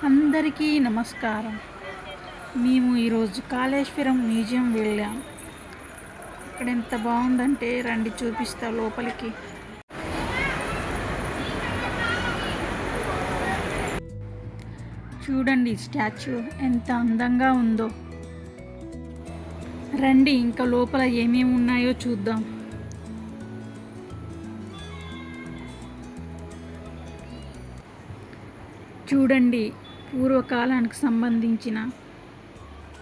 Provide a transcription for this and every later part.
అందరికీ నమస్కారం. మేము ఈరోజు కాళేశ్వరం మ్యూజియం వెళ్ళాం. ఇక్కడ ఎంత బాగుందంటే రండి చూపిస్తా లోపలికి. చూడండి స్టాచ్యూ ఎంత అందంగా ఉందో. రండి ఇంకా లోపల ఏమేమి ఉన్నాయో చూద్దాం. చూడండి పూర్వకాలానికి సంబంధించిన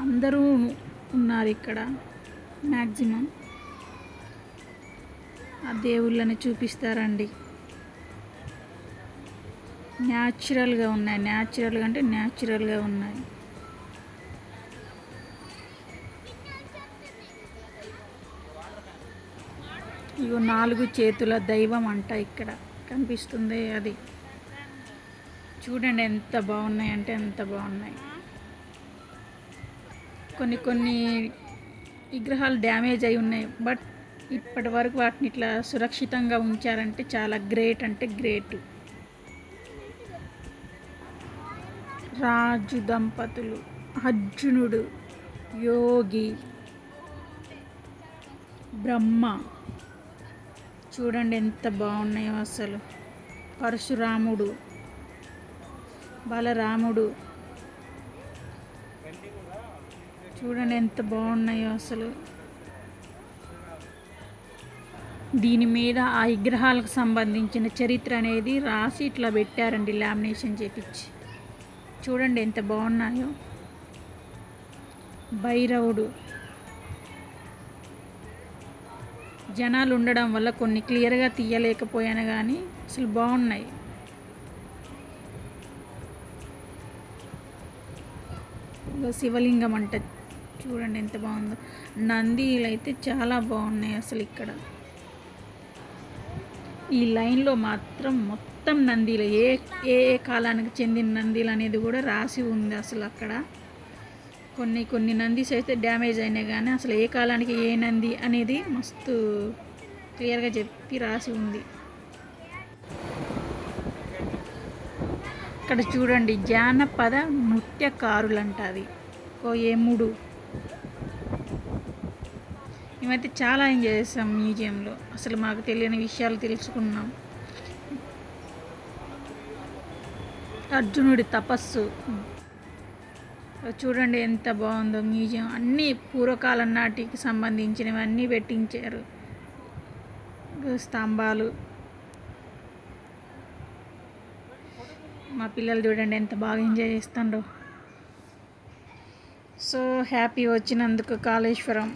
అందరూ ఉన్నారు ఇక్కడ. మ్యాక్సిమం ఆ దేవుళ్ళని చూపిస్తారండి. న్యాచురల్గా ఉన్నాయి. న్యాచురల్గా అంటే న్యాచురల్గా ఉన్నాయి. ఇగో 4 చేతుల దైవం అంట ఇక్కడ కనిపిస్తుంది. అది చూడండి ఎంత బాగున్నాయి అంటే ఎంత బాగున్నాయి. కొన్ని విగ్రహాలు డ్యామేజ్ అయి ఉన్నాయి. బట్ ఇప్పటి వరకు వాటిని ఇట్లా సురక్షితంగా ఉంచారంటే చాలా గ్రేట్ అంటే గ్రేట్. రాజు దంపతులు, అర్జునుడు, యోగి, బ్రహ్మ చూడండి ఎంత బాగున్నాయో అసలు. పరశురాముడు, బలరాముడు చూడండి ఎంత బాగున్నాయో అసలు. దీని మీద ఆ విగ్రహాలకు సంబంధించిన చరిత్ర అనేది రాసి ఇట్లా పెట్టారండి, లామినేషన్ చేపించి. చూడండి ఎంత బాగున్నాయో. భైరవుడు, జనాలు ఉండడం వల్ల కొన్ని క్లియర్గా తీయలేకపోయాను కానీ అసలు బాగున్నాయి. శివలింగం అంట చూడండి ఎంత బాగుందో. నందిలు అయితే చాలా బాగున్నాయి అసలు. ఇక్కడ ఈ లైన్లో మాత్రం మొత్తం నందిలు, ఏ ఏ కాలానికి చెందిన నందిలు అనేది కూడా రాసి ఉంది అసలు. అక్కడ కొన్ని నందీస్ అయితే డ్యామేజ్ అయినాయి కానీ అసలు ఏ కాలానికి ఏ నంది అనేది మస్తు క్లియర్గా చెప్పి రాసి ఉంది. ఇక్కడ చూడండి జానపద నృత్యకారులంట. అది ఎముడు. మేమైతే చాలా ఎంజాయ్ చేసాం మ్యూజియంలో. అసలు మాకు తెలియని విషయాలు తెలుసుకున్నాం. అర్జునుడి తపస్సు చూడండి ఎంత బాగుందో మ్యూజియం. అన్నీ పూర్వకాలం నాటికి సంబంధించినవి అన్నీ పెట్టించారు. స్తంభాలు. మా పిల్లలు చూడండి ఎంత బాగా ఎంజాయ్ చేస్తుండ్రో. సో హ్యాపీ వచ్చినందుకు కాళేశ్వరం.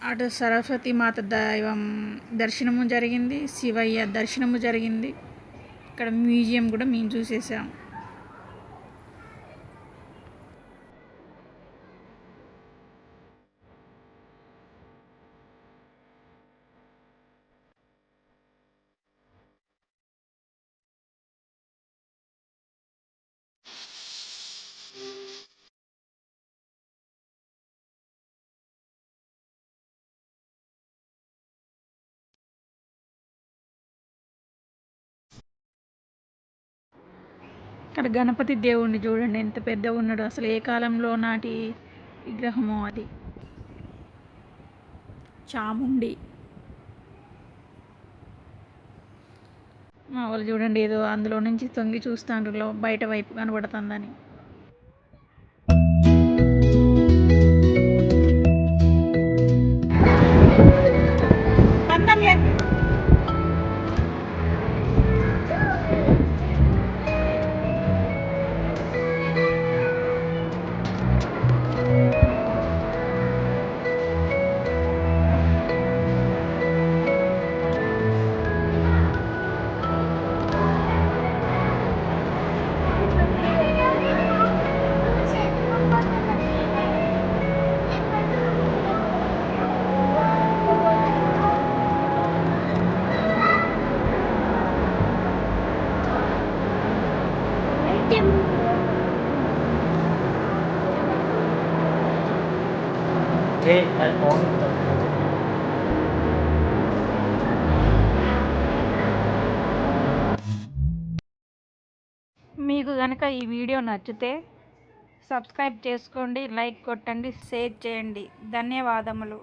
అటు సరస్వతి మాత దైవం దర్శనము జరిగింది, శివయ్య దర్శనము జరిగింది. ఇక్కడ మ్యూజియం కూడా మేము చూసేసాం. ఇక్కడ గణపతి దేవుణ్ణి చూడండి ఎంత పెద్దగా ఉన్నాడు. అసలు ఏ కాలంలో నాటి విగ్రహమో అది. చాముండి. మా వాళ్ళు చూడండి ఏదో అందులో నుంచి తొంగి చూస్తాండ్రు బయట వైపు కనబడుతుందని. మీకు కనుక కనుక ఈ వీడియో నచ్చితే సబ్స్క్రైబ్ చేసుకోండి, లైక్ కొట్టండి, షేర్ చేయండి. ధన్యవాదములు.